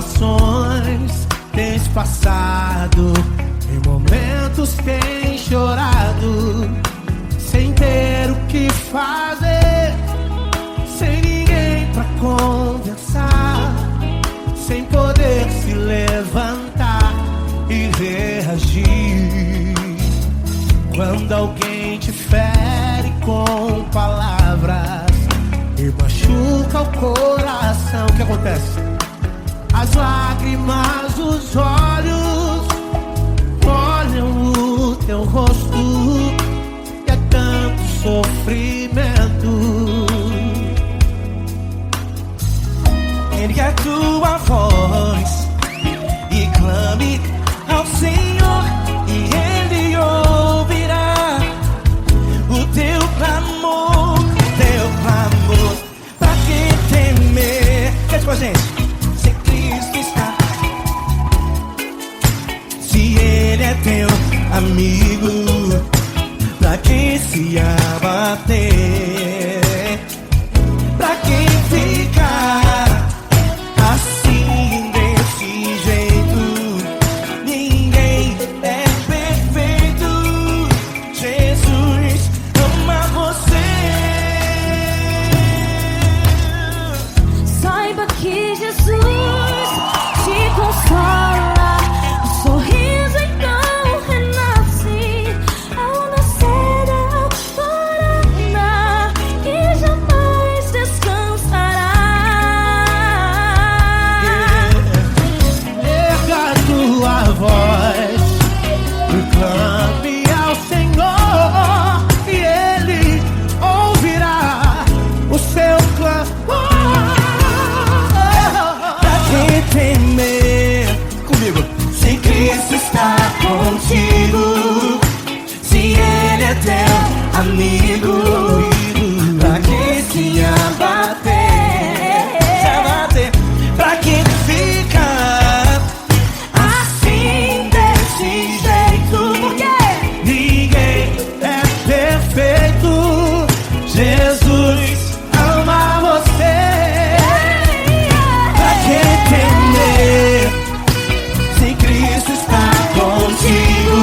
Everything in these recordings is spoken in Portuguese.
provações tens passado, em momentos tens chorado, sem ter o que fazer, sem ninguém pra conversar, sem poder se levantar e reagir. Quando alguém te fere com palavras e machuca o coração, o que acontece? As lágrimas dos olhos molham o teu rosto, e é tanto sofrimento. Ergue a tua voz e clame ao Senhor, e Ele ouvirá o teu clamor, pra que temer? Cante com a gente. Se Cristo está, se Ele é teu amigo, pra que se abater? Pra que ficar assim desse jeito? Ninguém é perfeito. Jesus ama você. Saiba que Jesus te consola, o sorriso então renasce ao nascer da alvorada, que jamais descansará. Erga a tua voz e clame ao Senhor, e Ele ouvirá o seu clamor. Pra que temer? Comigo. Se Cristo está contigo, se Ele é teu amigo, pra que se abater? Pra que ficar assim desse jeito? Porque ninguém é perfeito. Jesus ama você. Pra que temer? Se Cristo está contigo,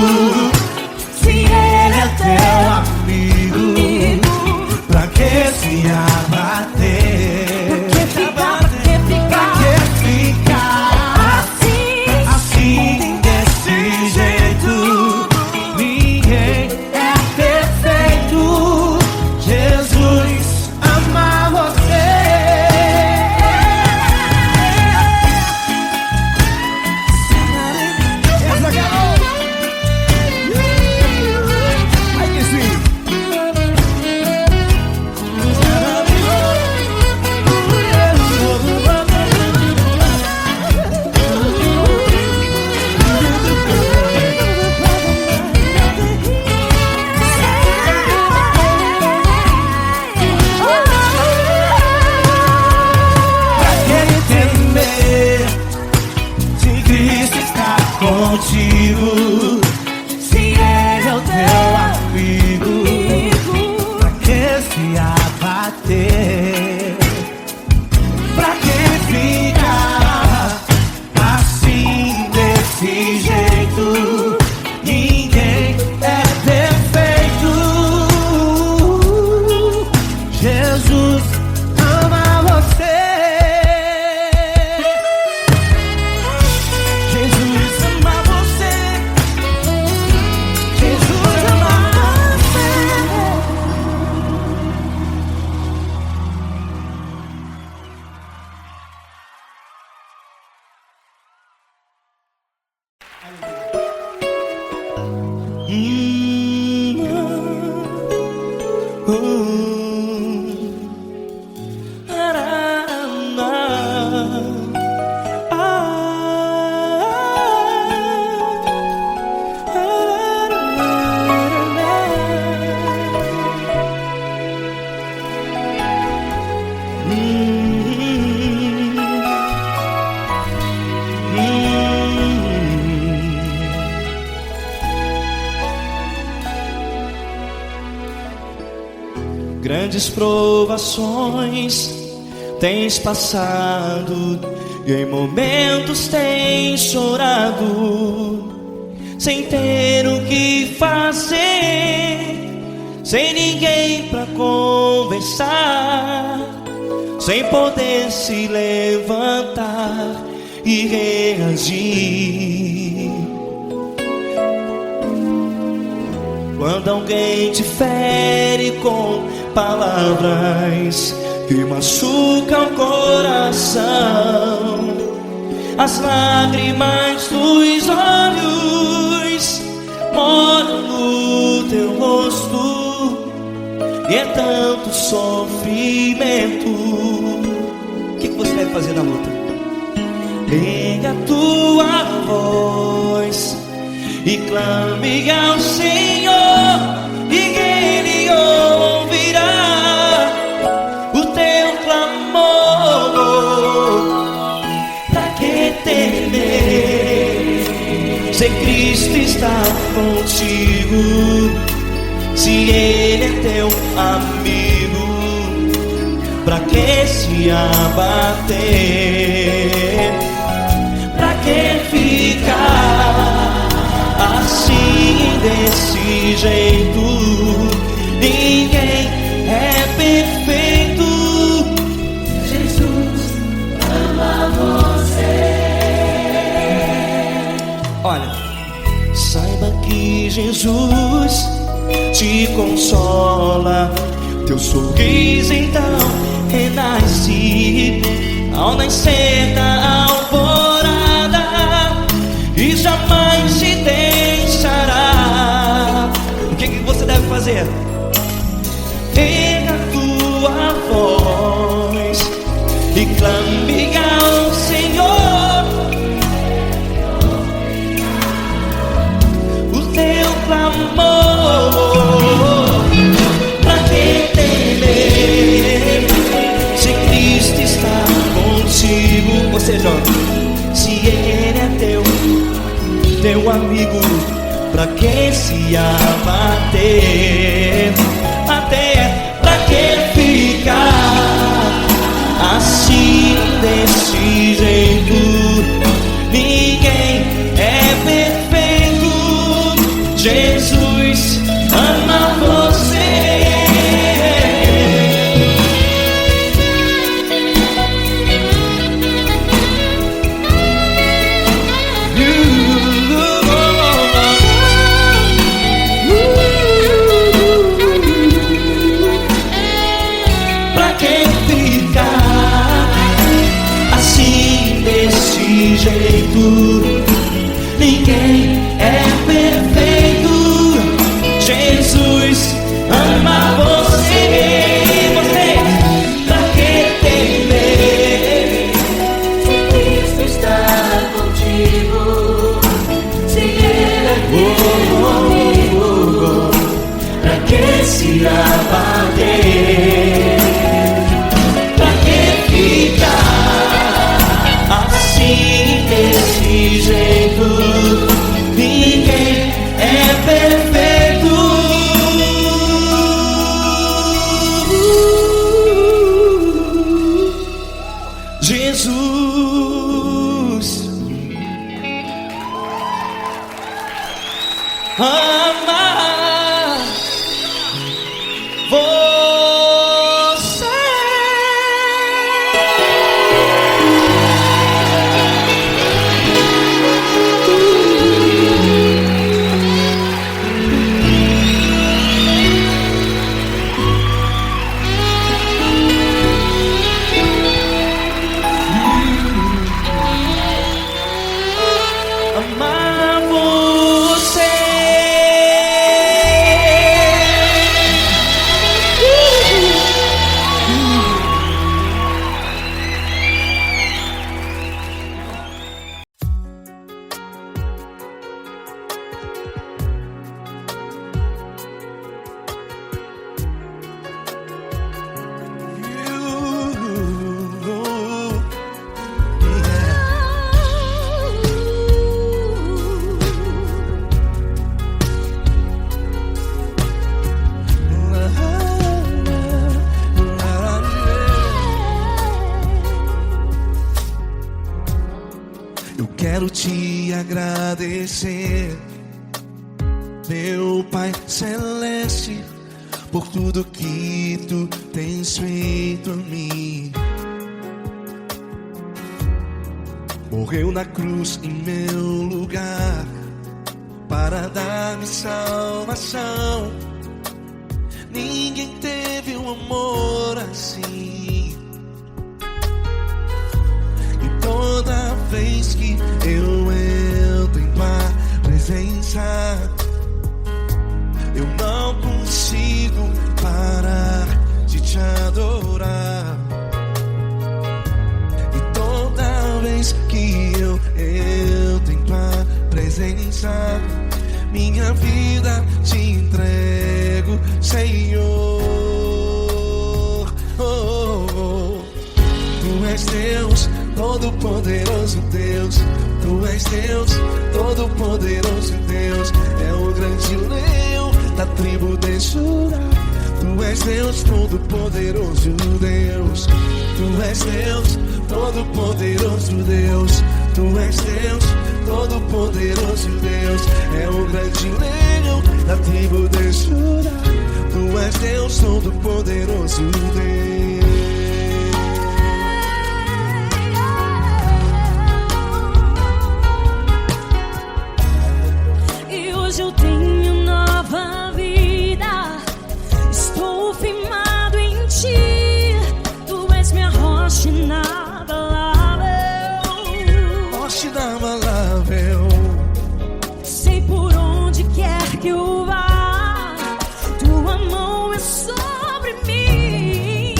se Ele é teu amigo, pra que se abater? Pra que ficar assim desse jeito? Ninguém é perfeito. Jesus ama você. Ai, que sim. Pra que temer? Se Cristo está contigo, se Ele é o teu amigo, pra que se abater? Pra que ficar assim desse jeito? Ninguém é perfeito. Jesus ama você. Jesus ama você. Jesus ama você. Grandes provações tens passado, e em momentos tem chorado, sem ter o que fazer, sem ninguém pra conversar, sem poder se levantar e reagir. Quando alguém te fere com palavras que machucam o coração, as lágrimas dos olhos molham no teu rosto, e é tanto sofrimento. O que você deve fazer na luta? Pega a tua voz e clame ao Senhor, e Ele ouvirá o teu clamor. Pra que temer, se Cristo está contigo, se Ele é teu amigo? Pra que se abater? Pra que ficar assim, desse jeito? Ninguém é perfeito. Jesus ama você. Olha, saiba que Jesus te consola, teu sorriso então renasce ao nascer da alvorada, e jamais te deixará. O que você deve fazer? Pega a tua voz e clame ao Senhor, o teu clamor. Pra que temer, se Cristo está contigo? Ou seja, se Ele é teu amigo, pra que se abater? Até pra que ficar assim, desse jeito? Ninguém é perfeito. Jesus ama você. Jeito, ninguém é perfeito. Jesus ama você. Pra que temer, se Cristo está contigo, se Ele é teu amigo? Pra que se abater? Pra que ficar assim, desse jeito? Ninguém é perfeito. Jesus ama você. Amar você. quero te agradecer, meu Pai Celeste, por tudo que tu tens feito a mim. Morreu na cruz em meu lugar para dar-me salvação. Ninguém teve um amor assim. E toda vez que eu entro em tua presença, eu não consigo parar de te adorar. E toda vez que eu entro em tua presença, minha vida te entrego, Senhor. Tu és Deus, Todo-Poderoso Deus. Tu és Deus, Todo-Poderoso Deus. É o grande leão da tribo de Judá. Tu és Deus, Todo-Poderoso Deus. Tu és Deus, Todo-Poderoso Deus. Tu és Deus, Todo-Poderoso Deus. É o grande leão da tribo de Judá. Tu és Deus, Todo-Poderoso Deus. E hoje eu tenho nova vida. Estou firmado em ti. Tu és minha rocha inabalável. Rocha inabalável. Sei por onde quer que eu vá, tua mão é sobre mim,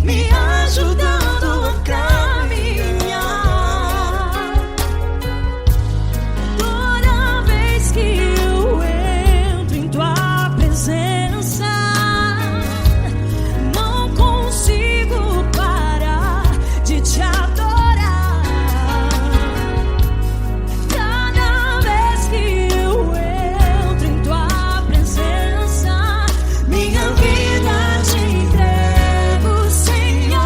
me ajudando a caminhar. Toda vez que eu entro em tua presença, não consigo parar de te adorar. Cada vez que eu entro em tua presença, minha vida te entrego, Senhor.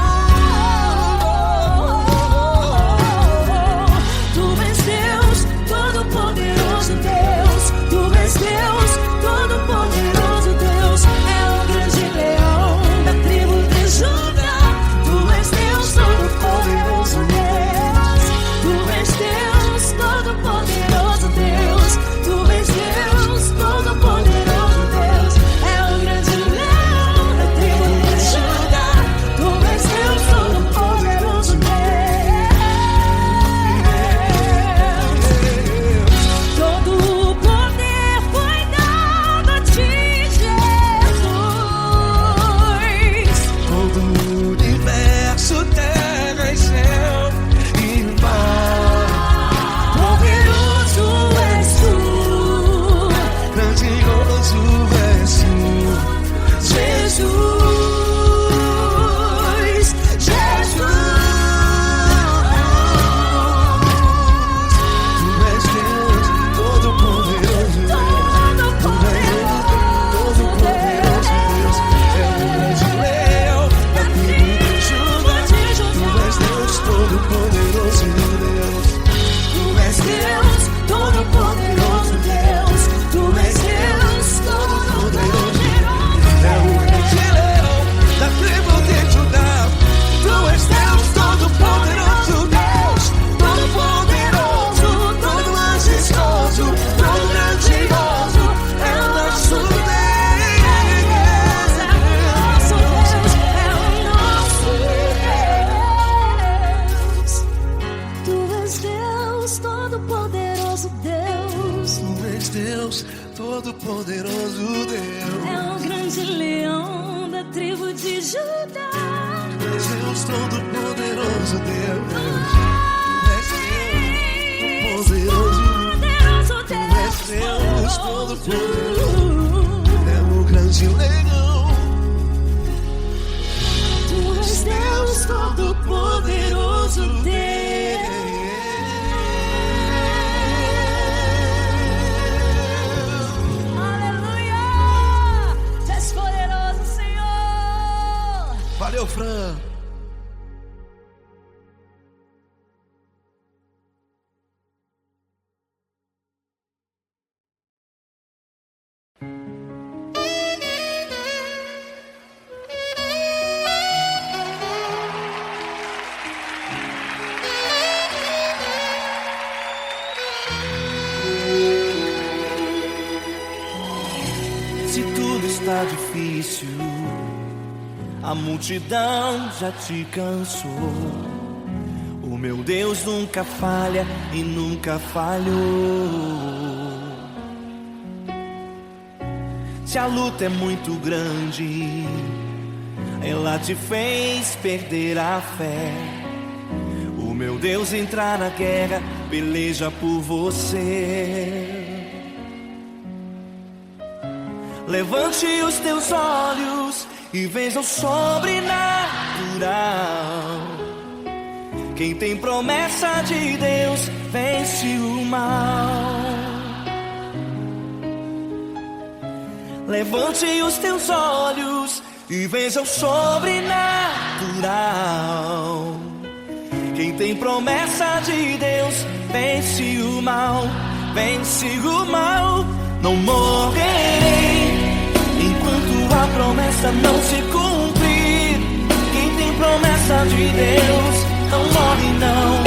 Tu és Deus, Todo-Poderoso Deus. Tu és Deus, Todo-Poderoso Deus. É o grande leão da tribo de Judá. Tu és Deus, Todo-Poderoso Deus. Tu és Deus, Todo-Poderoso Deus. Tu és Deus, Todo-Poderoso Deus. É o grande leão da tribo de Judá. Tu és Deus, Todo-Poderoso Deus. Todo o poder foi dado a ti, Jesus. Todo o universo, terra e céu e mar. Poderoso és tu, Grandioso és tu, Jesus, Jesus. Tu és Deus, Todo-Poderoso Deus. Tu és Deus, Todo-Poderoso Deus. É o grande leão da tribo de Judá. Tu és Deus, Todo-Poderoso Deus. Tu és Deus, Todo-Poderoso Deus. Tu és Deus, Todo-Poderoso. É o grande leão da tribo de Judá. Tu és Deus, Todo-Poderoso Deus. Todo-Poderoso, todo majestoso, todo grandioso. É o nosso Deus. Tu és Deus, Todo-Poderoso Deus. Tu és Deus, Todo-Poderoso Deus. É o grande leão da tribo de Judá. Tu és Deus, Todo-Poderoso Deus. Tu és Deus, Todo-Poderoso. Poderoso Tu és Deus, Deus. Todo-Poderoso. É o grande leão. Tu és Deus, Todo-Poderoso Deus. Aleluia! Tu és poderoso, Senhor. Valeu, Fran. está difícil, a multidão já te cansou. O meu Deus nunca falha e nunca falhou. Se a luta é muito grande, ela te fez perder a fé. O meu Deus entrar na guerra, peleja por você. Levante os teus olhos e veja o sobrenatural. Quem tem promessa de Deus vence o mal. Levante os teus olhos e veja o sobrenatural. Quem tem promessa de Deus vence o mal, vence o mal. Não morrerei enquanto a promessa não se cumprir. Quem tem promessa de Deus não morre não,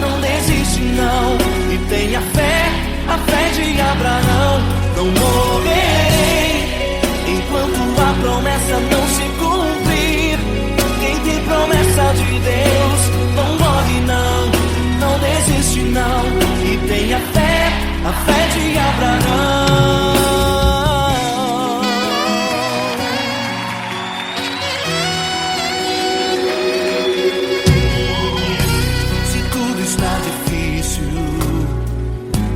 não desiste não. E tenha fé, a fé de Abraão. Não morrerei enquanto a promessa não se cumprir. Quem tem promessa de Deus não morre não, não desiste não. E tenha fé, a fé de Abraão. Se tudo está difícil,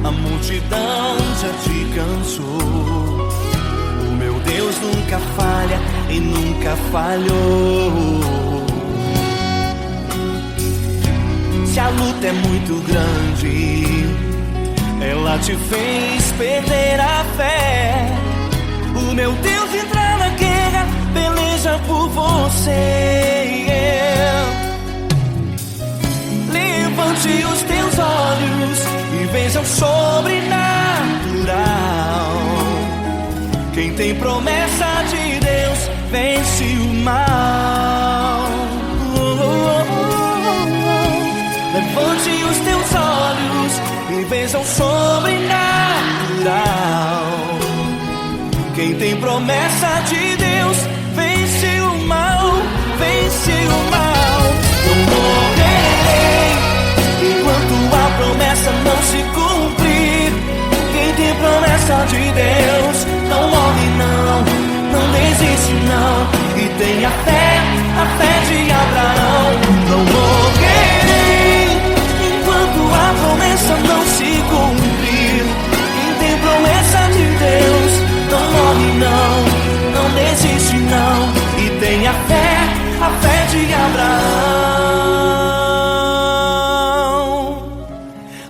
a multidão já te cansou. O meu Deus nunca falha e nunca falhou. Se a luta é muito grande, ela te fez perder a fé. O meu Deus entrar na guerra, peleja por você. Levante os teus olhos e veja o sobrenatural. Quem tem promessa de Deus vence o mal. Levante os teus olhos e veja o sobrenatural. Quem tem promessa de Deus vence o mal, vence o mal. Não morrerei enquanto a promessa não se cumprir. Quem tem promessa de Deus não morre não, não desiste não. E tenha fé, a fé de Abraão. Não morrerei enquanto a promessa não se cumprir. Quem tem promessa de Deus não morre não, não desiste não. E tenha fé, a fé de Abraão.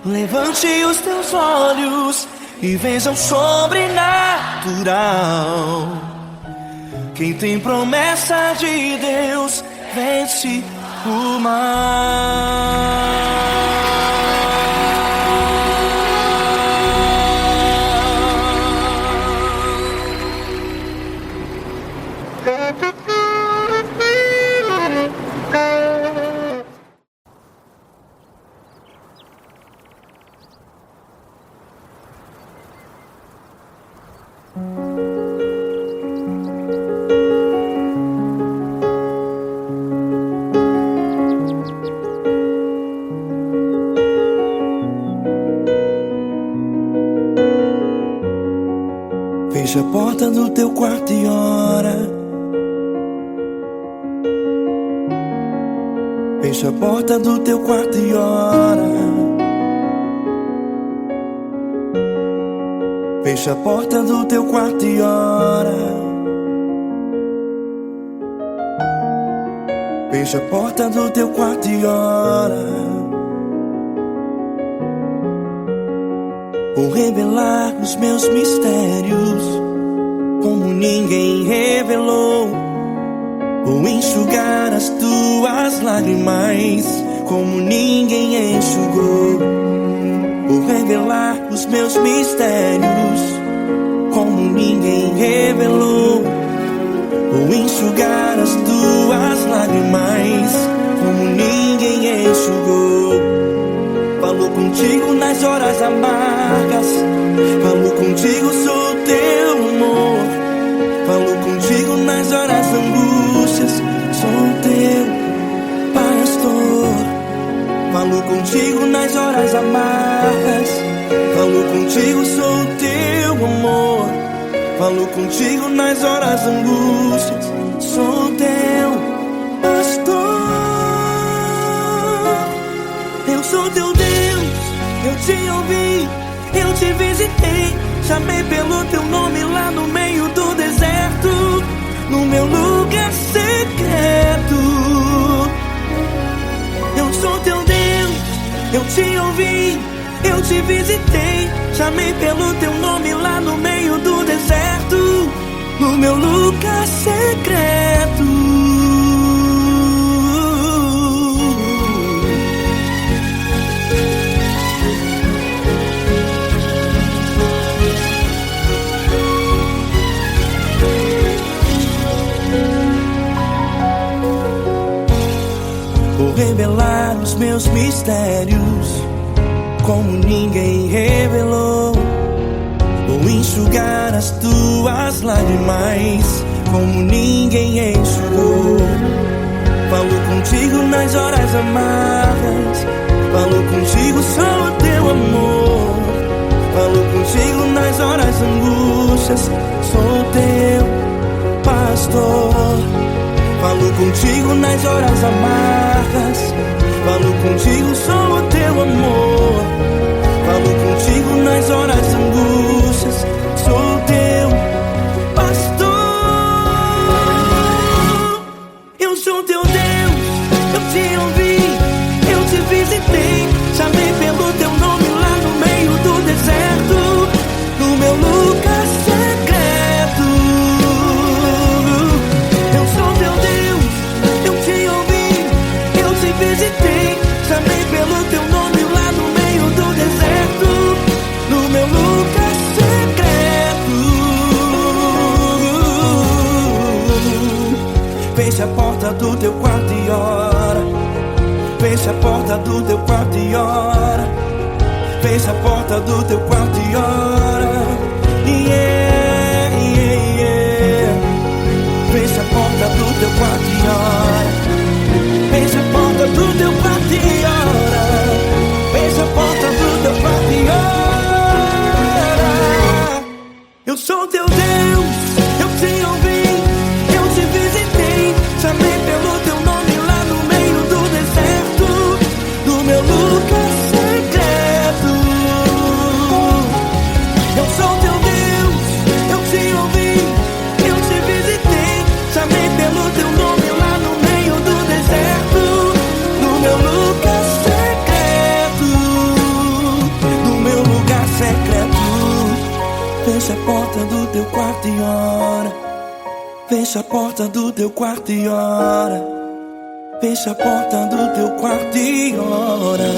Levante os teus olhos e veja o sobrenatural. Quem tem promessa de Deus vence o mal. Fecha a porta do teu quarto e ora. Fecha a porta do teu quarto e ora. Fecha a porta do teu quarto e ora. Fecha a porta do teu quarto e ora. Vou revelar os meus mistérios como ninguém revelou. Vou enxugar as tuas lágrimas como ninguém enxugou. Vou revelar os meus mistérios como ninguém revelou. Vou enxugar as tuas lágrimas como ninguém enxugou. Falo contigo nas horas amargas, falo contigo, sou teu amor. Falo contigo Falo contigo nas horas amargas, falo contigo, sou o teu amor. Falo contigo nas horas angústias, sou o teu pastor. Eu sou teu Deus, eu te ouvi, eu te visitei, chamei pelo teu nome lá no meio do deserto, no meu lugar secreto. Eu sou teu Deus, eu te ouvi, eu te visitei, chamei pelo teu nome lá no meio do deserto, no meu lugar secreto. Vou revelar os meus mistérios como ninguém revelou. Vou enxugar as tuas lágrimas como ninguém enxugou. Falo contigo nas horas amargas, falo contigo, sou o teu amor. Falo contigo nas horas angústias, sou o teu pastor. Falo contigo nas horas amargas, falo contigo, sou o teu amor. Falo contigo nas horas angústias, sou o teu pastor. Eu sou teu Deus, eu te ouvi, eu te visitei, chamei pelo teu nome lá no meio do deserto, no meu lugar secreto. Eu sou teu Deus, eu te ouvi, eu te visitei, chamei pelo teu nome lá no meio do deserto, no meu lugar secreto. Fecha a porta do teu quarto e ora. Fecha a porta do teu quarto e ora. Fecha a porta do teu quarto e ora. Yeah, yeah, yeah. Fecha a porta do teu quarto e ora. Fecha a porta do teu quarto e ora. Fecha a porta do teu quarto e ora. Eu sou teu Deus, eu te ouvi, eu te visitei, chamei pelo teu nome lá no meio do deserto, no meu lugar secreto. Eu sou teu Deus, eu te ouvi, eu te visitei, chamei pelo teu nome lá no meio do deserto, no meu lugar secreto, no meu lugar secreto. Fecha a porta do teu quarto e ora. Fecha a porta do teu quarto e ora. Fecha a porta do teu quarto e ora.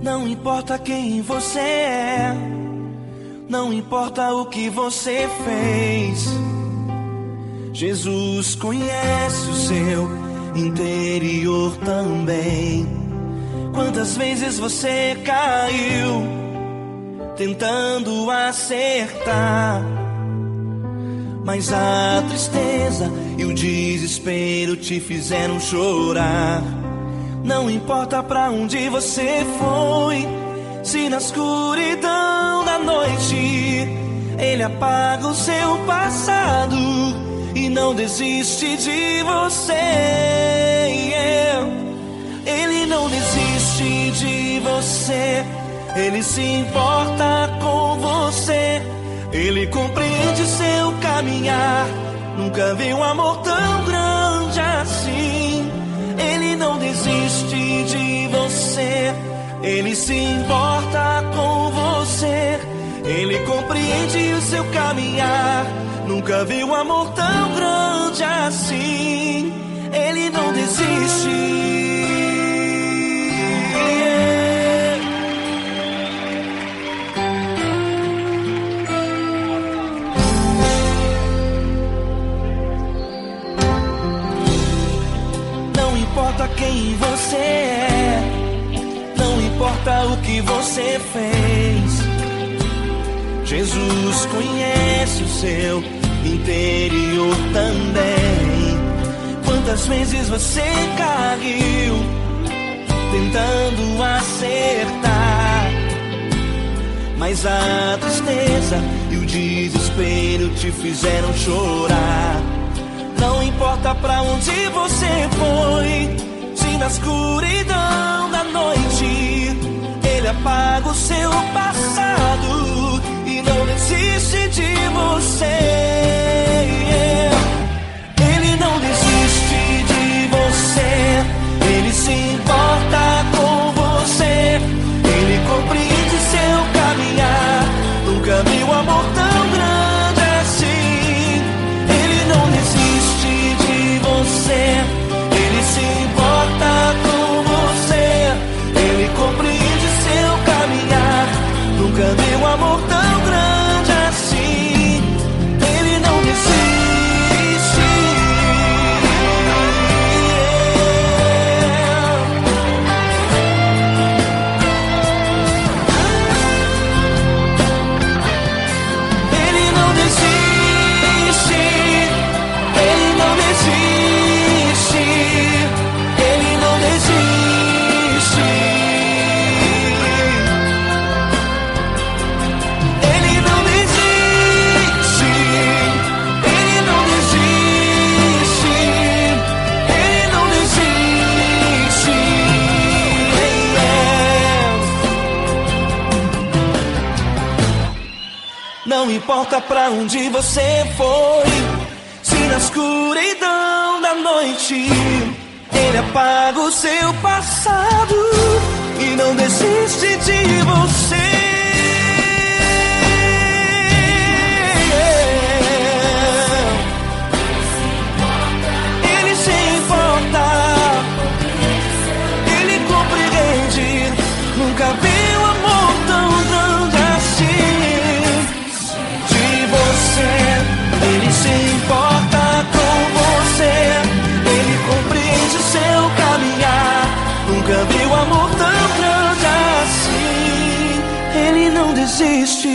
Não importa quem você é, não importa o que você fez, Jesus conhece o seu interior também. Quantas vezes você caiu tentando acertar, mas a tristeza e o desespero te fizeram chorar. Não importa pra onde você foi, se na escuridão da noite Ele apaga o seu passado e não desiste de você. Ele não desiste de você, Ele se importa com você, Ele compreende seu Nunca vi um amor tão grande assim. Ele não desiste de você, ele se importa com você, ele compreende o seu caminhar. Nunca vi um amor tão grande assim. Ele não desiste. Não importa quem você é, não importa o que você fez, Jesus conhece o seu interior também. Quantas vezes você caiu tentando acertar, mas a tristeza e o desespero te fizeram chorar. Não importa pra onde você foi, se na escuridão da noite ele apaga o seu passado e não desiste de você. Ele não desiste de você, ele se importa com você, ele compreende seu caminhar. Nunca vi um amor tão grande assim. Ele não desiste de você, ele se importa com você, ele compreende seu caminhar. Nunca vi um amor tão grande assim. Ele não desiste. Ele não desiste. Ele não desiste. Ele não desiste. Ele não desiste. Ele não desiste. Ele não desiste. Não importa pra onde você foi, se na escuridão da noite ele apaga o seu passado e não desiste de você. Ele se importa, ele compreende. Nunca vi um amor tão grande assim. De você, ele se importa com você, ele compreende o seu caminhar. Nunca vi um amor tão grande assim. Ele não desiste,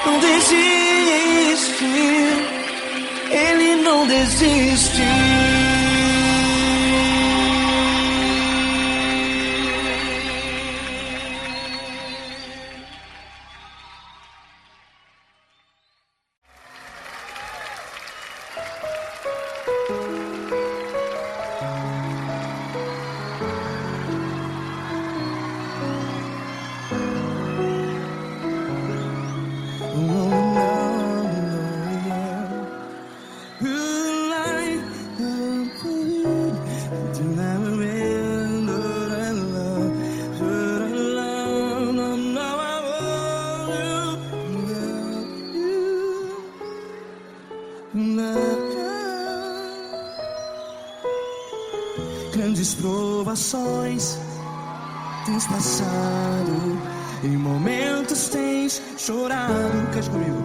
não desiste, ele não desiste. Grandes provações tens passado, em momentos tens chorado. Cante comigo.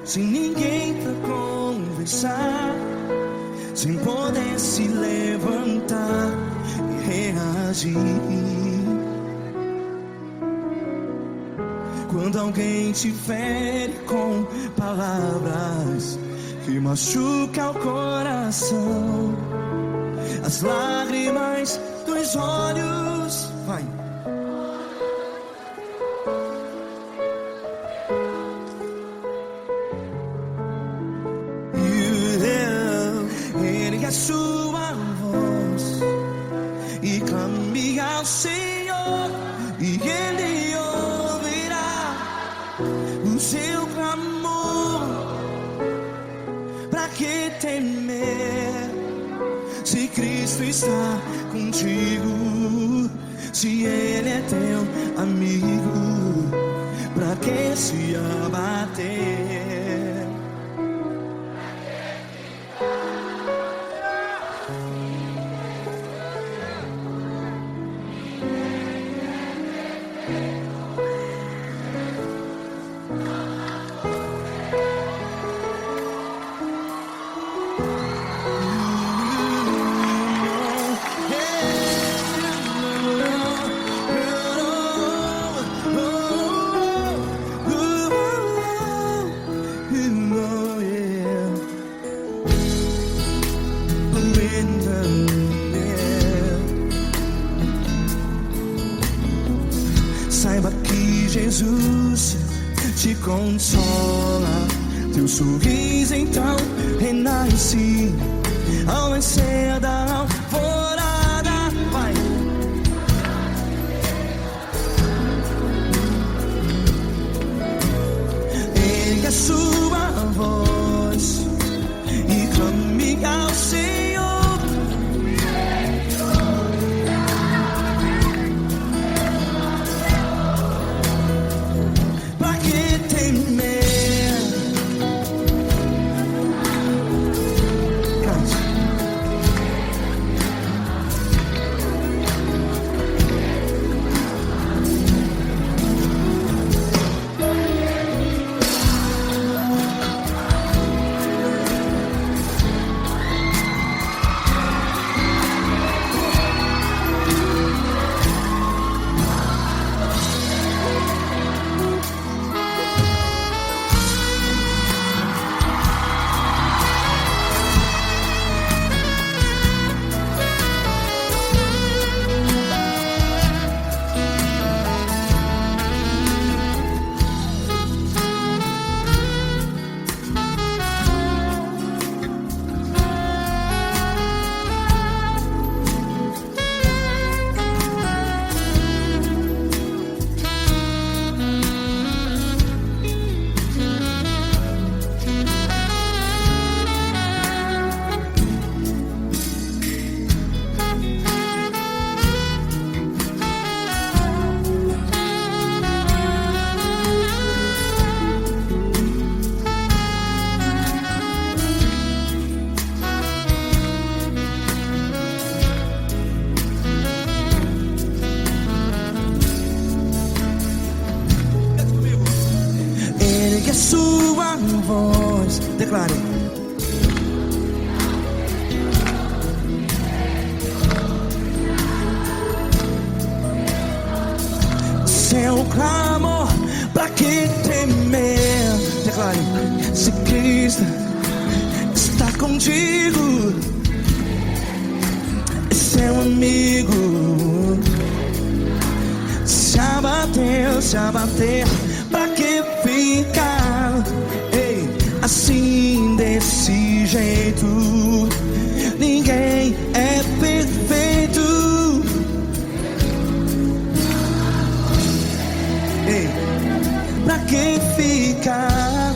Sem ninguém pra conversar, sem poder se levantar e reagir. Quando alguém te fere com palavras que machuca o coração, as lágrimas dos olhos, vai. Ergue a sua voz e clame ao Senhor, e Ele ouvirá. seu clamor. Pra que temer, se Cristo está contigo, se Ele é teu amigo? Pra que se abater? Saiba que Jesus te consola, teu sorriso então renasce ao nascer da alvorada. Vai. Ergue a sua voz e clame ao Senhor. Sua voz, declare. Seu clamor, pra que temer? Declare. Se Cristo está contigo, é seu amigo. Se abater, pra que ficar? Ei, assim desse jeito, ninguém é perfeito. Ei, pra que ficar?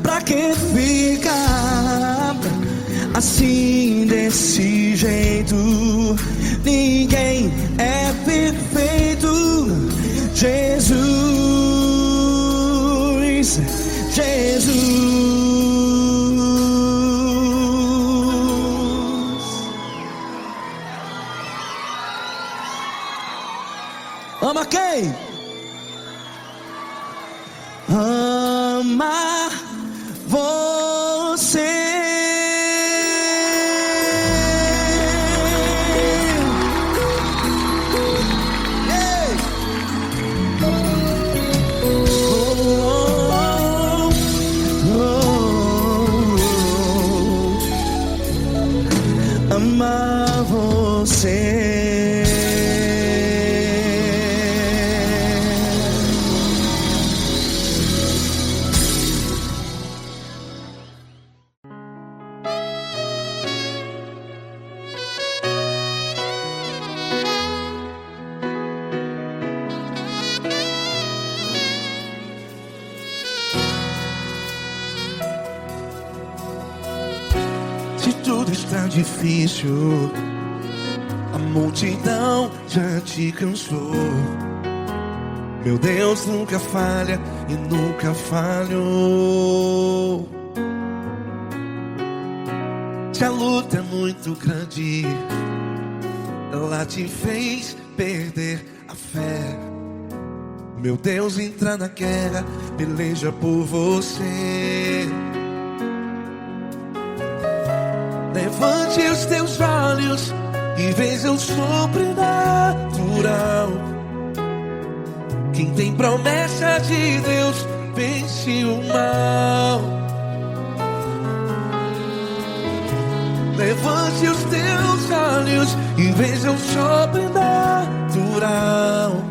Pra que ficar assim desse jeito? Ninguém é perfeito. Jesus, Jesus. Ama quem? Ama você. Ei. Ama você. tudo está difícil, a multidão já te cansou. Meu Deus nunca falha e nunca falhou. Se a luta é muito grande, ela te fez perder a fé. Meu Deus entra na guerra, peleja por você. Levante os teus olhos e veja o sobrenatural. Quem tem promessa de Deus vence o mal. Levante os teus olhos e veja o sobrenatural.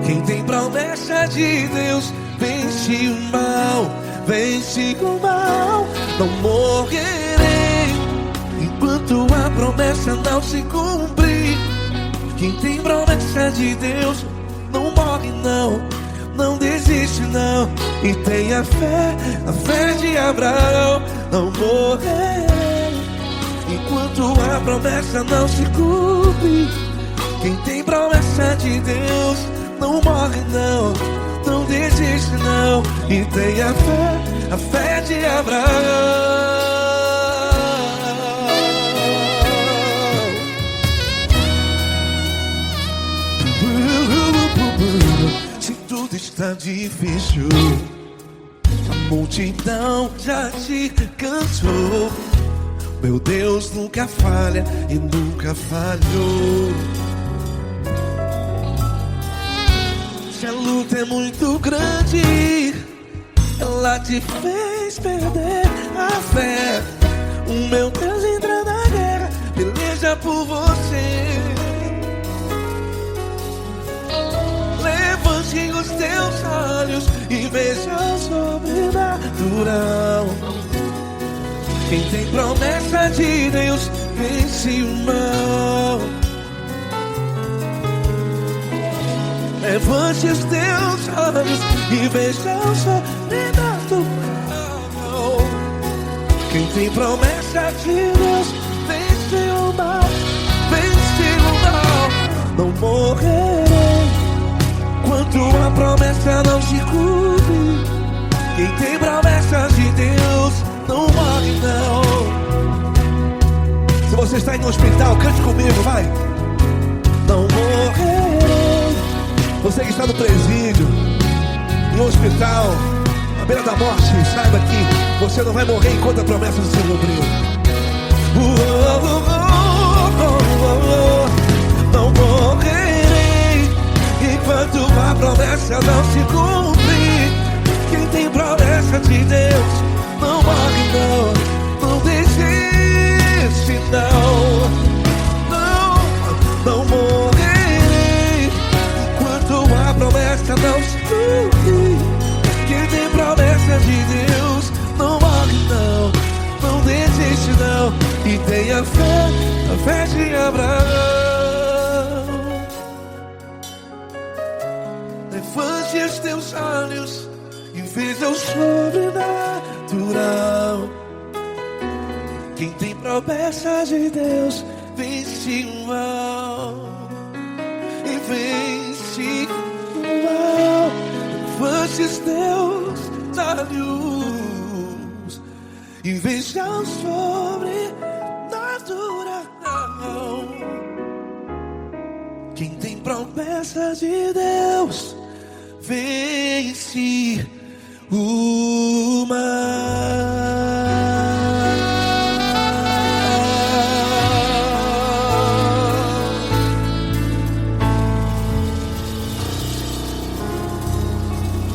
Quem tem promessa de Deus vence o mal. Vence o mal. Não morrerei enquanto a promessa não se cumprir. Quem tem promessa de Deus não morre não, não desiste não. E tenha fé, a fé de Abraão. Não morrerei enquanto a promessa não se cumpre. Quem tem promessa de Deus não morre não, não desiste não. E tenha fé, a fé de Abraão. Se tudo está difícil, a multidão já te cansou. Meu Deus nunca falha e nunca falhou. Se a luta é muito grande, ela te fez perder a fé. O meu Deus entra na guerra, peleja por você. Levante os teus olhos e veja o sobrenatural. Quem tem promessa de Deus vence o mal. Levante os teus olhos e veja o sobrenatural. Quem tem promessa de Deus vence o mal. Vence o mal. Não morrerei enquanto a promessa não se cumpre. Quem tem promessa de Deus não morre não. Se você está em um hospital, cante comigo, vai. Não morrerei. Você que está no presídio, em um hospital, à beira da morte, saiba que você não vai morrer enquanto a promessa não se cumprir. Não morrerei enquanto a promessa não se cumprir. Quem tem promessa de Deus não morre não, não desiste não. Não morrerei enquanto a promessa não se cumprir. Quem tem promessa de Deus não morre não, não desiste não. E tenha fé, a fé de Abraão. Levante os teus olhos e veja o sobrenatural. Quem tem promessa de Deus vence o mal. E vence o mal. Levante os teus olhos e veja o sobrenatural. Quem tem promessa de Deus vence o mal.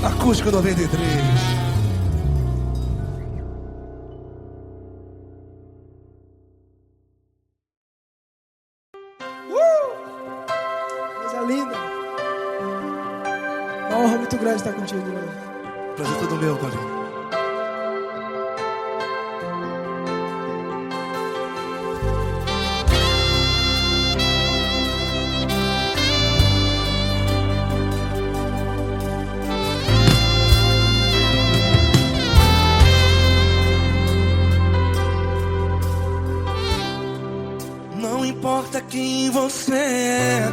Acústico 93. Coisa linda. Uma honra muito grande estar contigo, mano. Prazer todo meu, Paulinho. quem você é,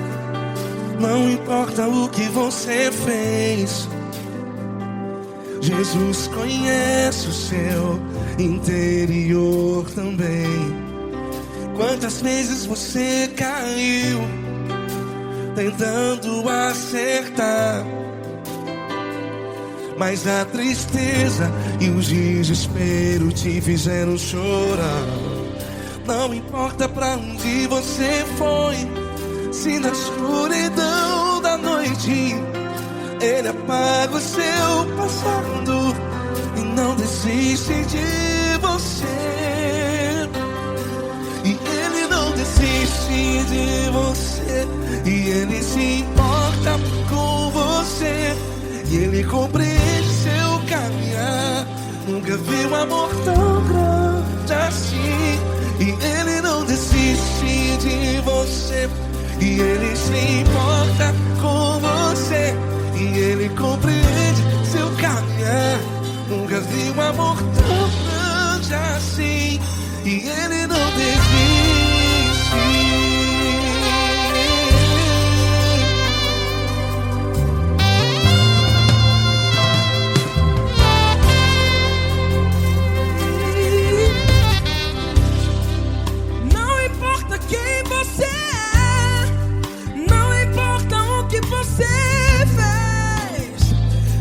não importa o que você fez. Jesus conhece o seu interior também. Quantas vezes você caiu tentando acertar, mas a tristeza e o desespero te fizeram chorar. Não importa pra onde você foi, se na escuridão da noite Ele apaga o seu passado e não desiste de você. E Ele não desiste de você, e Ele se importa com você, e Ele compreende seu caminhar. Nunca vi um amor tão grande assim. E Ele não desiste de você, e Ele se importa com você, e Ele compreende seu caminhar. Nunca vi um amor tão grande assim. E Ele não desiste.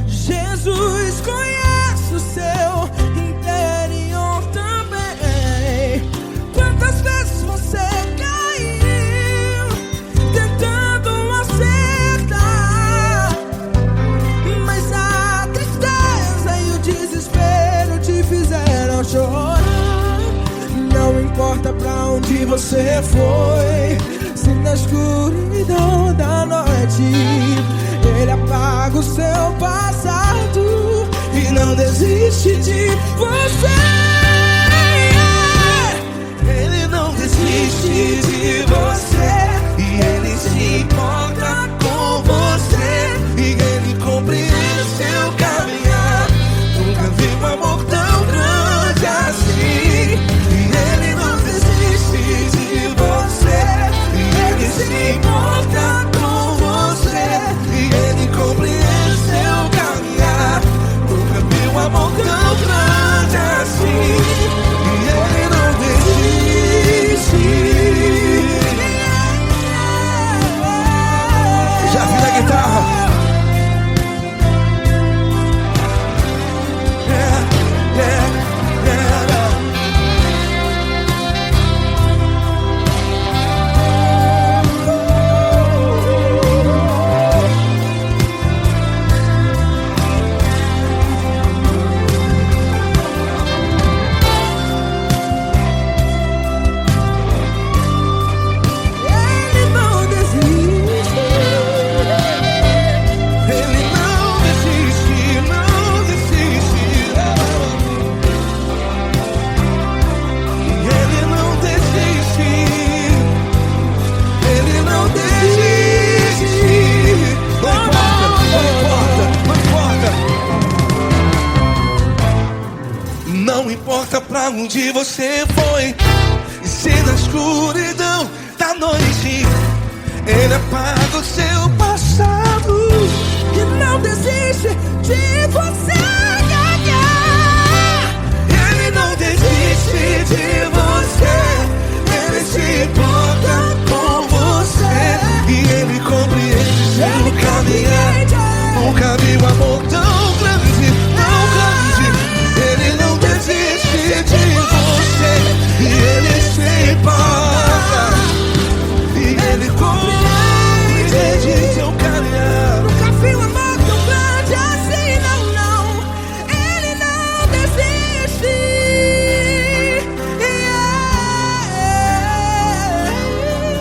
Jesus conhece o seu interior também. Quantas vezes você caiu tentando acertar, mas a tristeza e o desespero te fizeram chorar. Não importa pra onde você foi, se na escuridão da noite Ele apaga o seu passado e não desiste de você. Ele não desiste de você, e Ele se importa com você, e Ele compreende seu caminhar. Nunca vi um amor tão grande assim. E Ele não desiste de você, e Ele se importa com você, e Ele compreende seu caminhar. Nunca vi um amor tão grande assim. E Ele não desiste. Já vi na guitarra. Yeah, yeah, yeah. Não importa pra onde você foi, e se na escuridão da noite Ele apaga o seu passado E não desiste de você. Ele não desiste de você, Ele se importa com você, e Ele compreende seu caminhar. Nunca vi um amor tão grande, tão grande. Ele não desiste de você, e Ele se importa, e Ele compreende seu caminhar. Nunca vi um amor tão grande assim, não, não. Ele não desiste.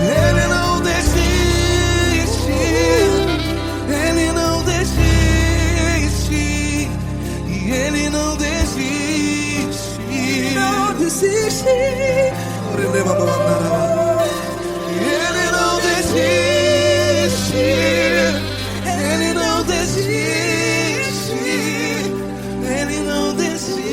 Ele não desiste. Ele não desiste. E Ele não desiste. Não desiste. Ele não desiste. Ele não desiste. Ele não desiste.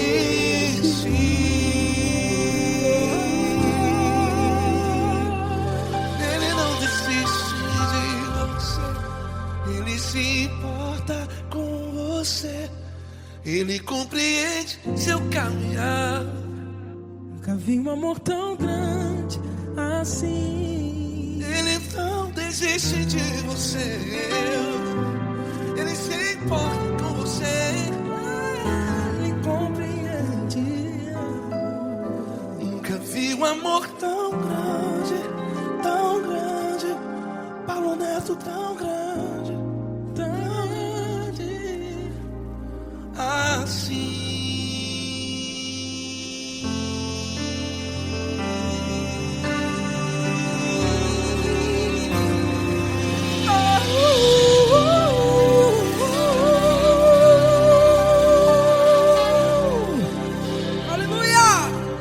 Ele compreende seu caminhar. Nunca vi um amor tão grande assim. Ele não desiste de você. Ele se importa com você. Ele compreende. Nunca vi um amor tão grande, tão grande. Paulo Neto tão grande, tão grande assim.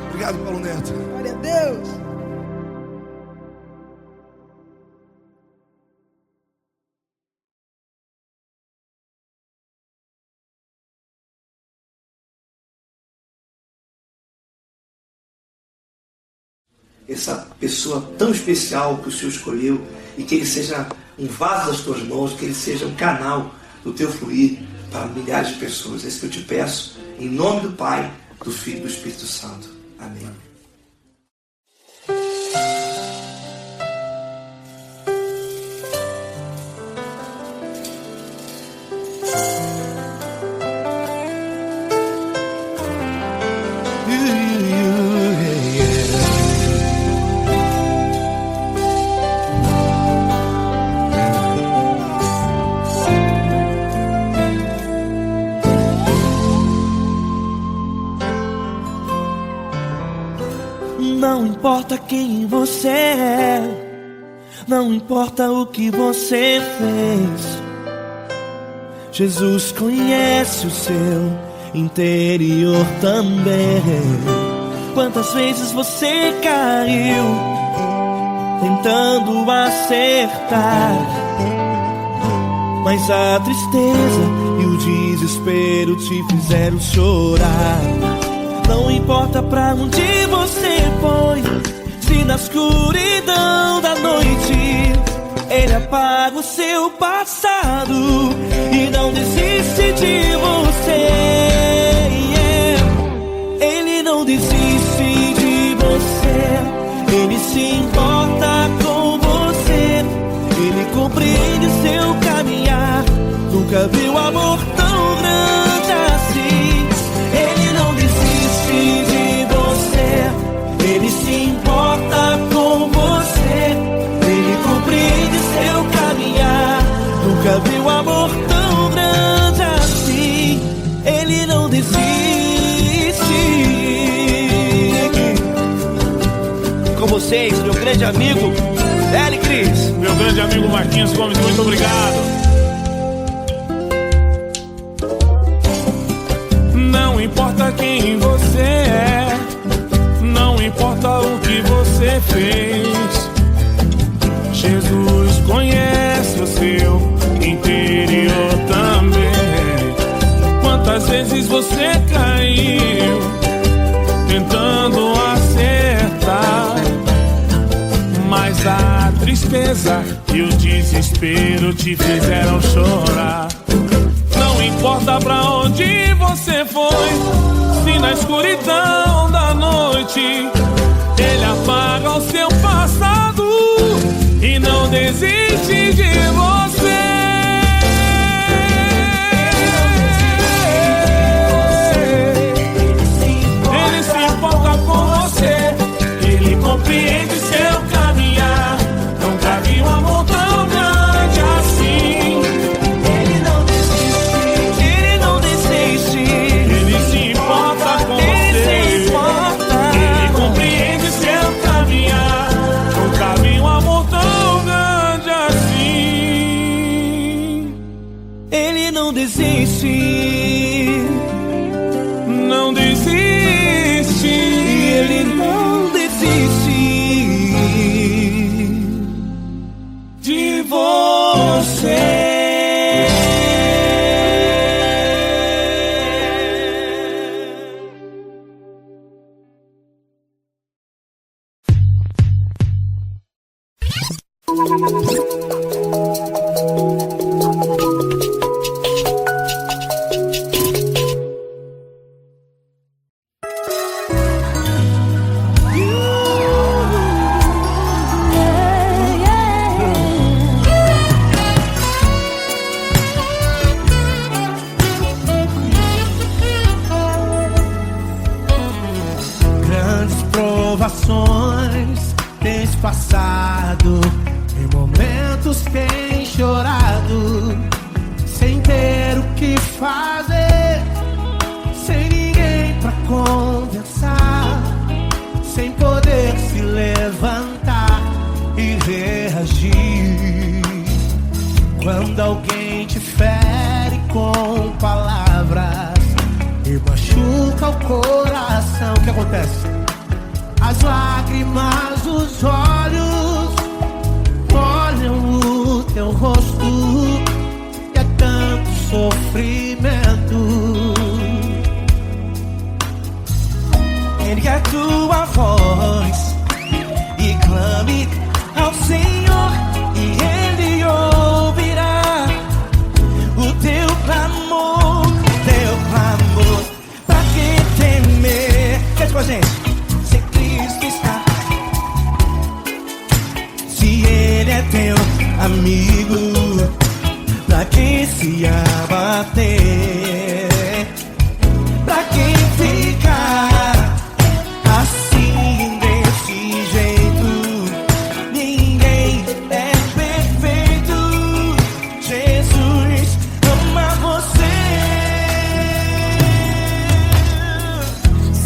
Obrigado, Paulo Neto. Glória a Deus. Essa pessoa tão especial que o Senhor escolheu, e que ele seja um vaso das tuas mãos, que ele seja um canal do teu fluir para milhares de pessoas. É isso que eu te peço, em nome do Pai, do Filho e do Espírito Santo. Amém. Não importa quem você é, não importa o que você fez, Jesus conhece o seu interior também. Quantas vezes você caiu tentando acertar, mas a tristeza e o desespero te fizeram chorar. Não importa pra onde você foi, se na escuridão da noite Ele apaga o seu passado e não desiste de você. Ele não desiste de você, Ele se importa com você, Ele compreende seu caminhar. Nunca viu amor tão grande assim. Ele não desiste de você, Ele se importa com você, Ele compreende seu caminhar. Nunca viu amor tão grande assim. Ele não desiste. Com vocês, meu grande amigo L. Cris. Meu grande amigo Marquinhos Gomes, muito obrigado. Não importa quem você é, não importa o que você fez, Jesus conhece o seu interior também. Quantas vezes você caiu tentando acertar, mas a tristeza e o desespero te fizeram chorar. Não importa pra onde você foi, se na escuridão da noite Ele apaga o seu passado e não desiste de você. Ele se importa com você, Ele compreende seu caminhar. Nunca vi um amor tão grande assim. Ele não desiste, Ele não desiste. Ele se importa com você, Ele compreende seu caminhar. Nunca vi um amor tão grande assim. Ele não desiste, não desiste. Ele não desiste de você. provações tens passado, em momentos tens chorado, sem ter o que fazer, sem ninguém pra conversar, sem poder se levantar e reagir. Quando alguém te fere com palavras e machuca o coração, o que acontece? As lágrimas dos olhos molham o teu rosto, e é tanto sofrimento. Ergue a tua voz e clame ao Senhor, e Ele ouvirá o teu clamor, teu clamor. Pra que temer? Cante com a gente. Se Cristo está, se Ele é teu amigo, pra que se abater? Pra que ficar assim desse jeito? Ninguém é perfeito. Jesus ama você.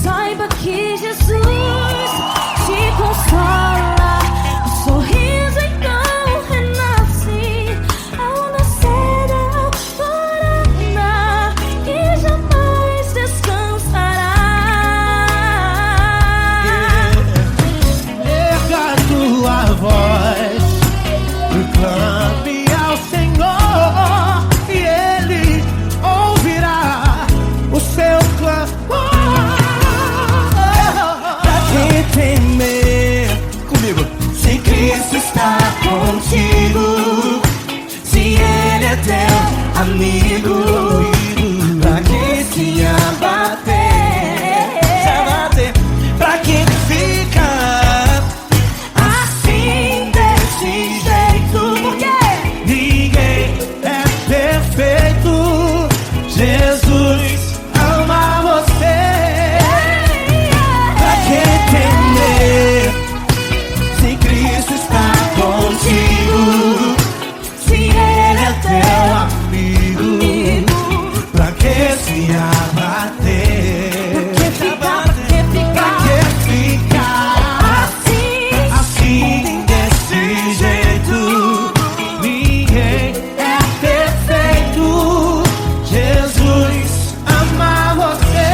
Saiba que Jesus te consola, o sorriso então renasce ao nascer da alvorada, que jamais descansará. Erga a tua voz e clame ao Senhor, e Ele ouvirá o seu clamor. Pra que temer? Comigo. Se Cristo está contigo, se Ele é teu amigo, pra que se abater? Se abater? Pra que ficar assim desse jeito? Porque ninguém é perfeito. Jesus ama você. Pra que temer? Se Cristo está contigo, se Ele é teu amigo, pra que se abater? Pra que ficar assim desse jeito? Ninguém é perfeito. Jesus ama você.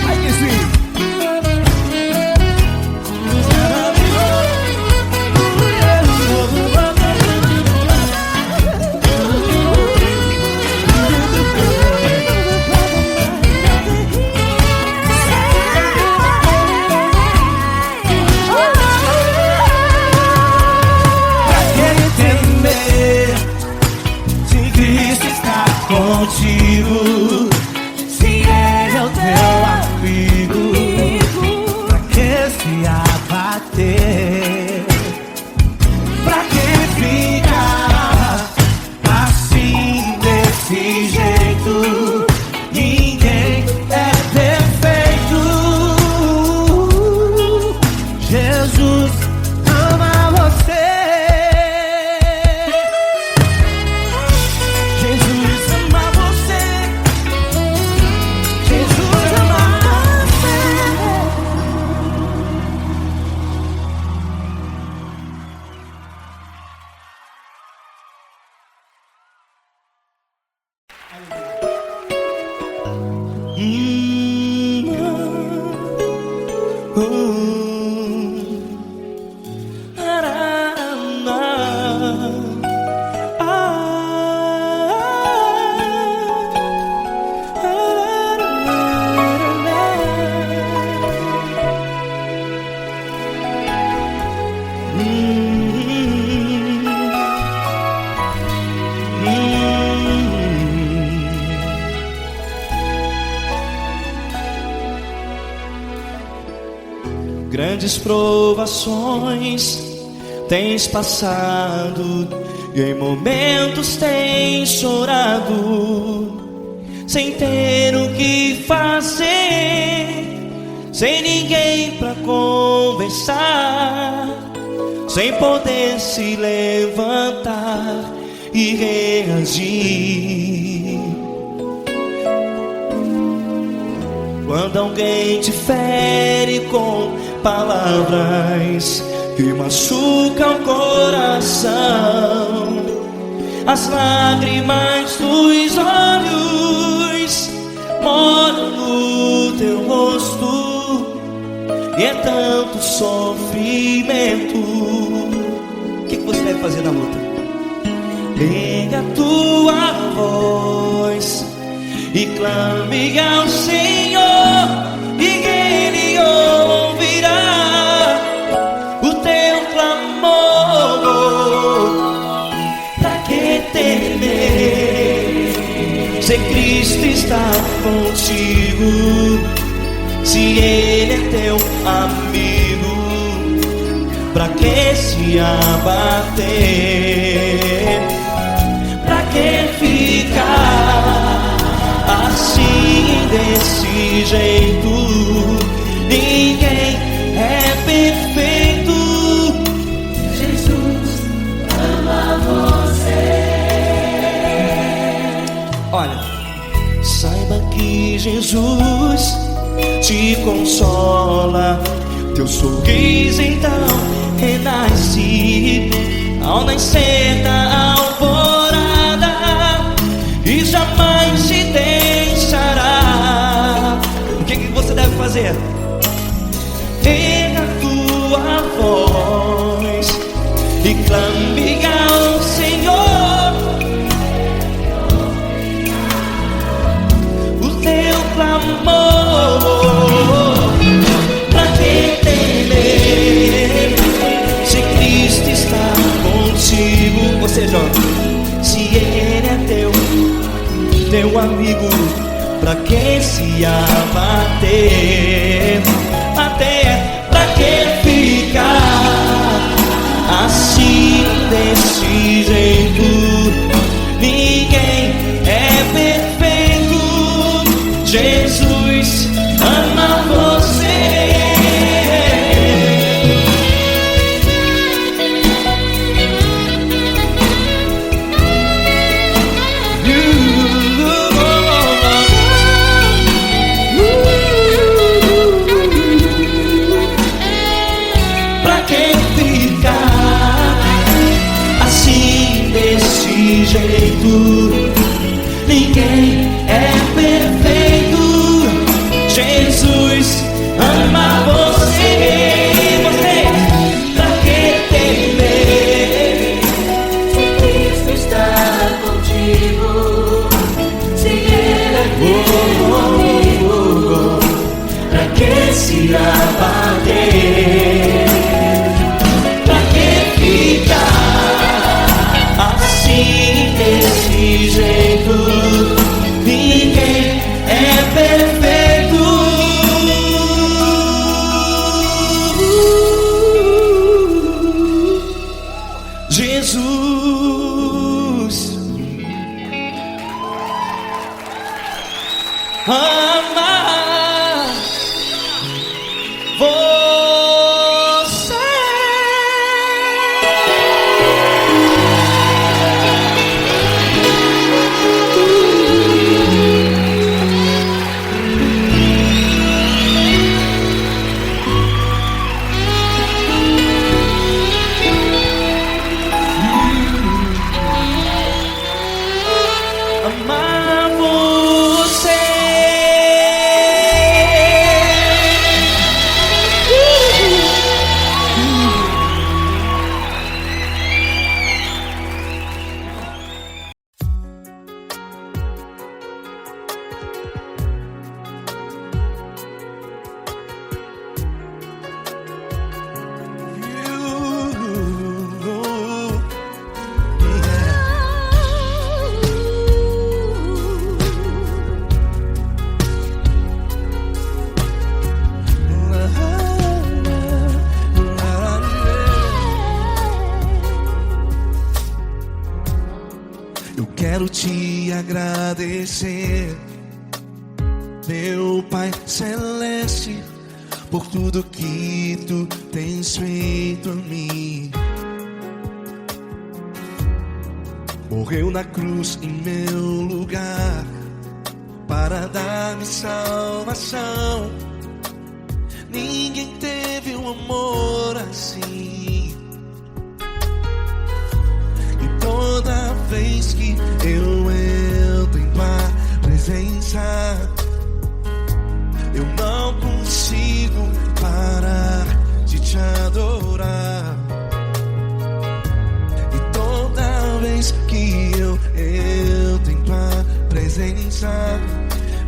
Ai, que sim. Pra que temer? Se Cristo está contigo, se Ele é o teu amigo, pra que se abater? Pra que ficar assim desse jeito? Ninguém é perfeito. Jesus ama você. Jesus ama você. Jesus ama você. Grandes provações tens passado, e em momentos tem chorado, sem ter o que fazer, sem ninguém pra conversar, sem poder se levantar e reagir. Quando alguém te fere com palavras que machucam o coração, as lágrimas dos olhos moram no teu rosto, e é tanto sofrimento. O que você deve fazer na luta? Pega a tua voz e clame ao Senhor, e Ele ouvirá o teu clamor. Pra que temer, se Cristo está contigo, se Ele é teu amigo? Pra que se abater? Pra que ficar assim, desse jeito? Ninguém é perfeito. Jesus ama você. Olha, saiba que Jesus te consola, teu sorriso então renasce ao nascer da alvorada, e jamais te deixará. O que você deve fazer? Erga a tua voz e clame ao Senhor, o teu clamor. Pra que temer, se Cristo está contigo? Ou seja, se Ele é teu amigo, pra que se abater? Até pra que ficar assim, desse jeito? Ninguém é perfeito. Jesus ama você. Ninguém é perfeito. Jesus ama você. Pra que temer, se Cristo está contigo, se Ele é teu amigo? pra que se abater? Pra que ficar assim, desse jeito? quero te agradecer, meu Pai Celeste, por tudo que tu tens feito a mim. Morreu na cruz em meu lugar para dar-me salvação. Ninguém teve um amor assim. E toda vez que eu entro em tua presença, eu não consigo parar de te adorar. E toda vez que eu entro em tua presença,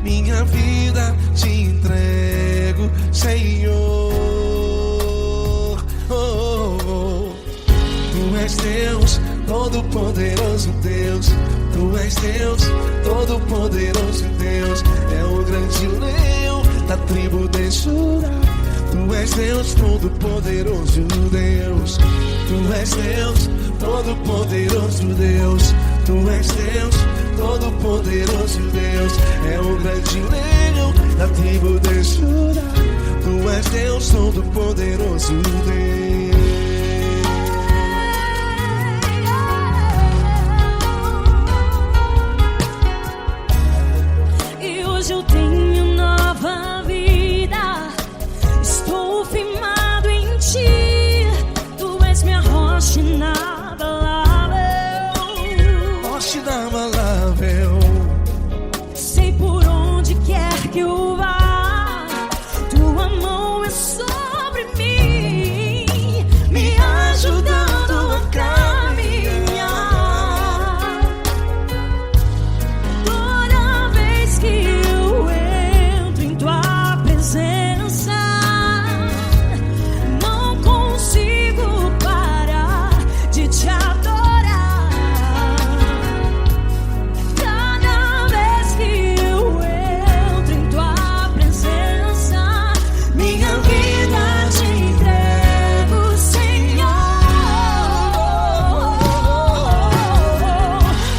minha vida te entrego, Senhor. Oh, oh, oh. Tu és Deus, Todo-Poderoso Deus. Tu és Deus, Todo-Poderoso Deus. É o grande leão da tribo de Judá. Tu és Deus, Todo-Poderoso Deus. Tu és Deus, Todo-Poderoso Deus. Tu és Deus, Todo-Poderoso Deus. É o grande leão da tribo de Judá. Tu és Deus, Todo-Poderoso Deus. E hoje eu tenho nova vida. Estou firmado em ti. Tu és minha rocha inabalável. Rocha inabalável. Sei por onde quer que eu vá, tua mão é sobre mim, me ajudando a caminhar. Toda vez que eu entro em tua presença, não consigo parar de te adorar. Cada vez que eu entro em tua presença, minha vida te entrego, Senhor.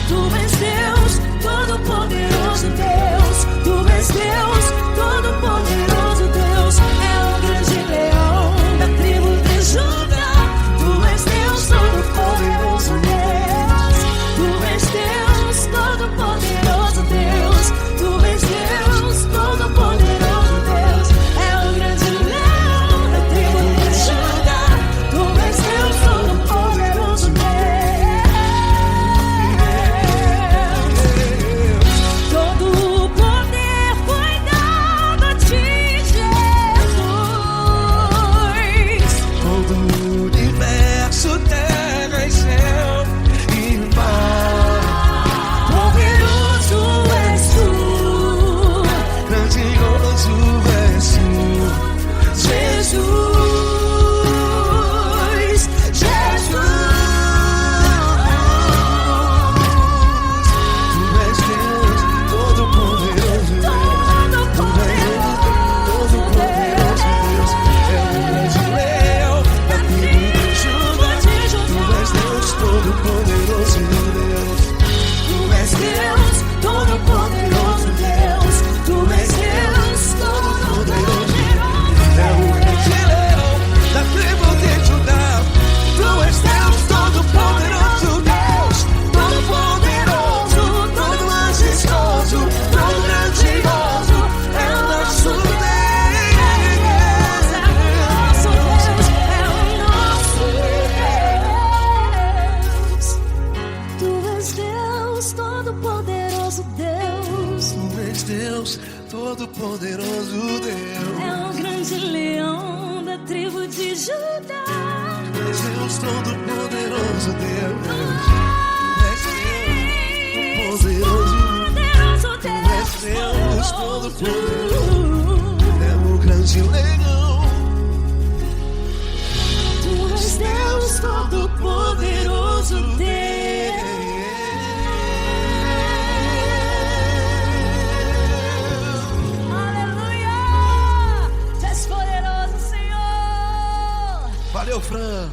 Tu és Deus, Todo-Poderoso Deus. Tu és Deus, Todo-Poderoso Deus. É o grande leão da tribo de Judá. Tu és Deus, Todo-Poderoso Deus. Tu és Deus, Todo-Poderoso Deus. Tu és Deus, Todo-Poderoso Deus. É o grande leão da tribo de Judá. Tu és Deus, Todo-Poderoso Deus. Todo o poder foi dado a ti, Jesus. Todo o universo, terra e céu e mar. Poderoso és tu, Grandioso és tu, Jesus. Jesus. Tu és Deus, Todo-Poderoso Deus. Tu és Deus, Todo-Poderoso Deus. É o grande leão da tribo de Judá. Tu és Deus, Todo-Poderoso Deus. Tu és Deus, Todo-Poderoso Deus. Tu és Deus, Todo-Poderoso. É o grande leão da tribo de Judá. Tu és Deus, Todo-Poderoso Deus. Todo-Poderoso, todo majestoso, todo grandioso. É o nosso Deus. É o nosso Deus, é o nosso Deus. Tu és Deus, Todo-Poderoso Deus. Tu és Deus, Todo-Poderoso Deus. É o grande leão da tribo de Judá. Tu és Deus, Todo-Poderoso Deus. Tu és Deus, Poderoso Tu és Deus, Deus. Todo-Poderoso. É o grande leão. Tu és Deus, Todo-Poderoso Deus. Aleluia! Tu és poderoso, Senhor. Valeu, Fran.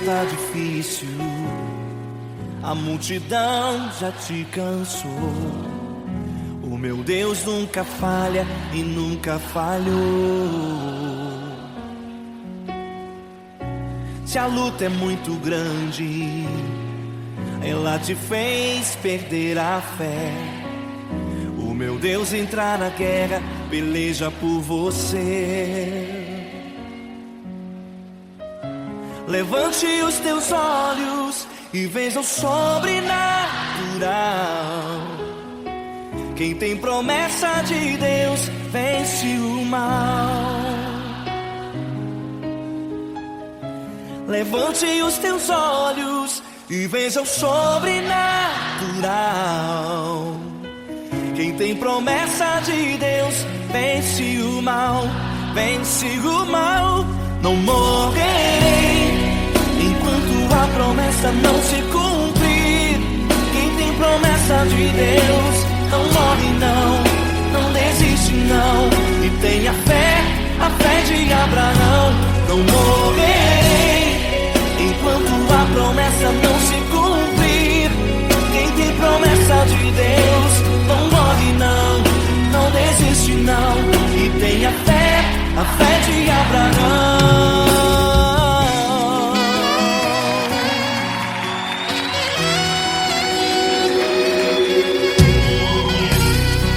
está difícil, a multidão já te cansou. O meu Deus nunca falha e nunca falhou. Se a luta é muito grande, ela te fez perder a fé. O meu Deus entrar na guerra, peleja por você. Levante os teus olhos e veja o sobrenatural. Quem tem promessa de Deus vence o mal. Levante os teus olhos e veja o sobrenatural. Quem tem promessa de Deus vence o mal, vence o mal. Não morrerei enquanto a promessa não se cumprir. Quem tem promessa de Deus não morre não, não desiste não. E tenha fé, a fé de Abraão. Não morrerei enquanto a promessa não se cumprir. Quem tem promessa de Deus não morre não, não desiste não. E tenha fé, a fé de Abraão.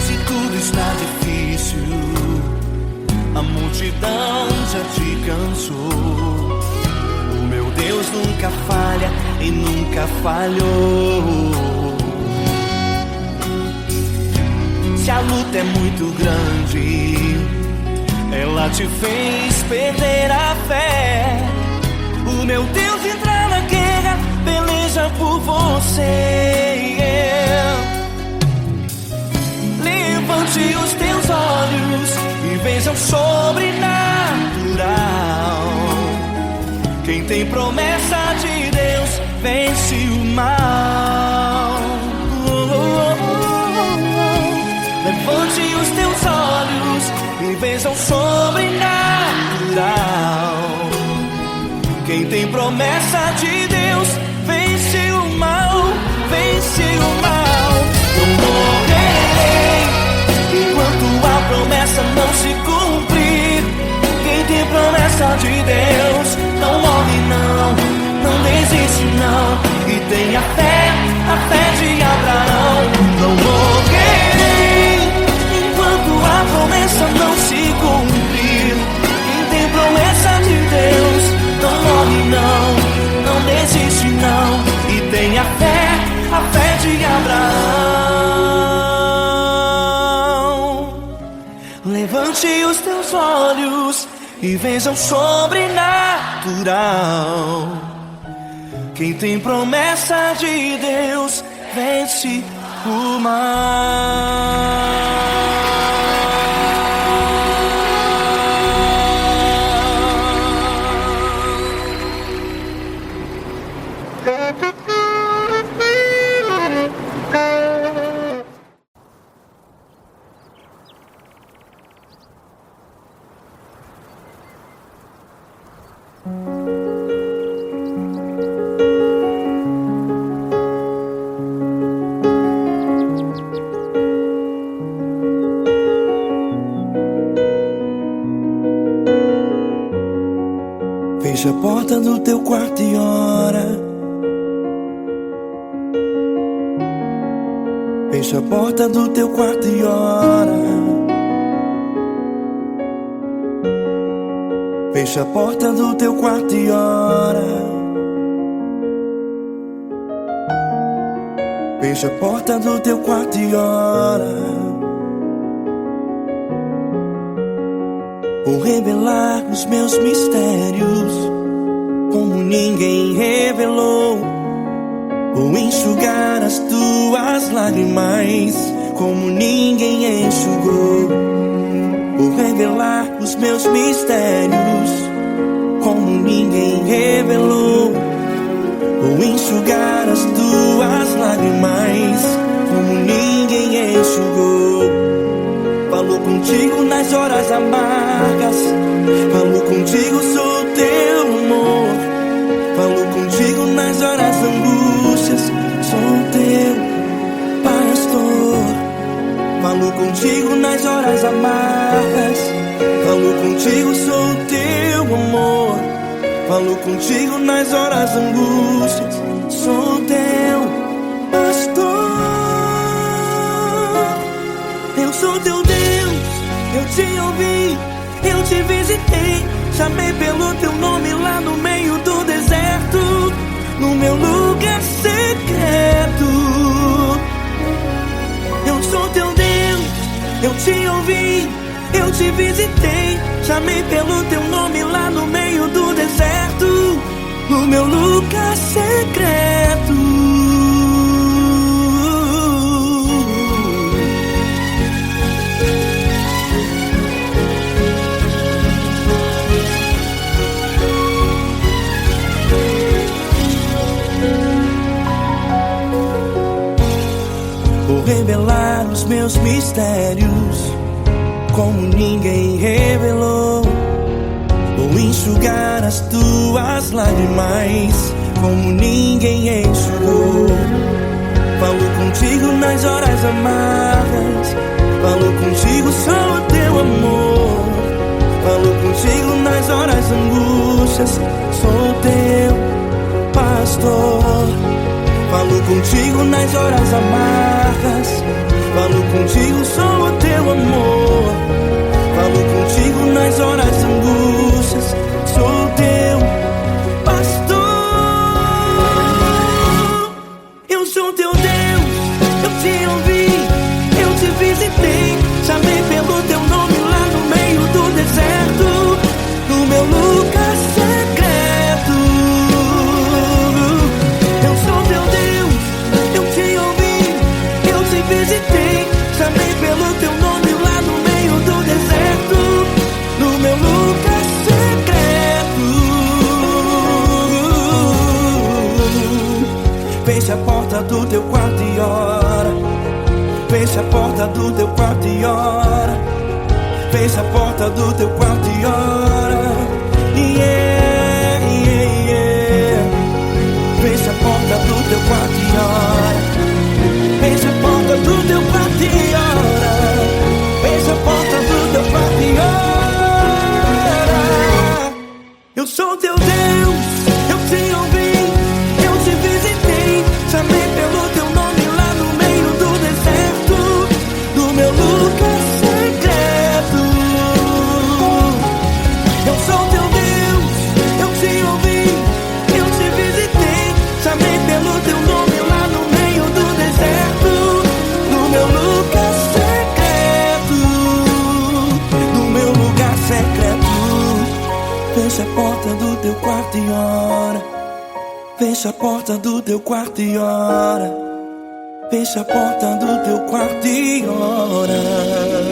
Se tudo está difícil, a multidão já te cansou. O meu Deus nunca falha e nunca falhou. Se a luta é muito grande, ela te fez perder a fé. O meu Deus entra na guerra, peleja por você. Levante os teus olhos e veja o sobrenatural. Quem tem promessa de Deus vence o mal. Levante os teus olhos e veja o sobrenatural. Quem tem promessa de Deus vence o mal, vence o mal. Não morrerei enquanto a promessa não se cumprir. Quem tem promessa de Deus não morre não, não desiste não. E tenha fé, a fé de Abraão. Não morrerei enquanto a promessa não se cumprir. Quem tem promessa de Deus não morre não, não desiste não. E tenha fé, a fé de Abraão. Levante os teus olhos e veja o sobrenatural. Quem tem promessa de Deus vence o mal. Fecha a porta do teu quarto e ora. Fecha a porta do teu quarto e ora. Fecha a porta do teu quarto e ora. Fecha a porta do teu quarto e ora. Vou revelar os meus mistérios como ninguém revelou. Vou enxugar as tuas lágrimas como ninguém enxugou. Vou revelar os meus mistérios como ninguém revelou. Vou enxugar as tuas lágrimas como ninguém enxugou. Falou contigo nas horas amargas, falou contigo, sou teu amor. Falou contigo Falo contigo nas horas amargas, falo contigo, sou o teu amor. Falo contigo nas horas angústias, sou o teu pastor. Eu sou teu Deus, eu te ouvi, eu te visitei, chamei pelo teu nome lá no meio do deserto, no meu lugar secreto. Eu sou teu Deus, eu te ouvi, eu te visitei, chamei pelo teu nome lá no meio do deserto, no meu lugar secreto. Vou revelar os meus mistérios como ninguém revelou. Vou enxugar as tuas lágrimas como ninguém enxugou. Falo contigo nas horas amargas, falo contigo, sou o teu amor. Falo contigo nas horas angústias, sou o teu pastor. Falo contigo nas horas amargas, falo contigo, sou o teu amor. Falo contigo nas horas angústias, sou o teu pastor. Eu sou teu Deus, eu te ouvi, eu te visitei, chamei pelo teu nome lá no meio do deserto, no meu lugar secreto. Eu sou teu Deus, eu te ouvi, eu te visitei, chamei pelo teu nome lá no meio do deserto, no meu lugar secreto. Fecha a porta do teu quarto e ora. Fecha a porta do teu quarto e ora. Fecha a porta do teu quarto e ora. Yeah, yeah, yeah. Fecha a porta do teu quarto e ora. Fecha a porta do teu quarto e ora. Fecha a porta do teu quarto e ora. Eu sou teu Deus, eu te ouvi, eu te visitei, chamei pelo teu nome lá no meio do deserto, do meu lugar secreto. Eu sou teu Deus, eu te ouvi, eu te visitei, chamei pelo teu nome lá no meio do deserto, no meu lugar secreto, no meu lugar secreto. Fecha a porta do teu quarto e ora. Fecha a porta do teu quarto e ora. Fecha a porta do teu quarto e ora.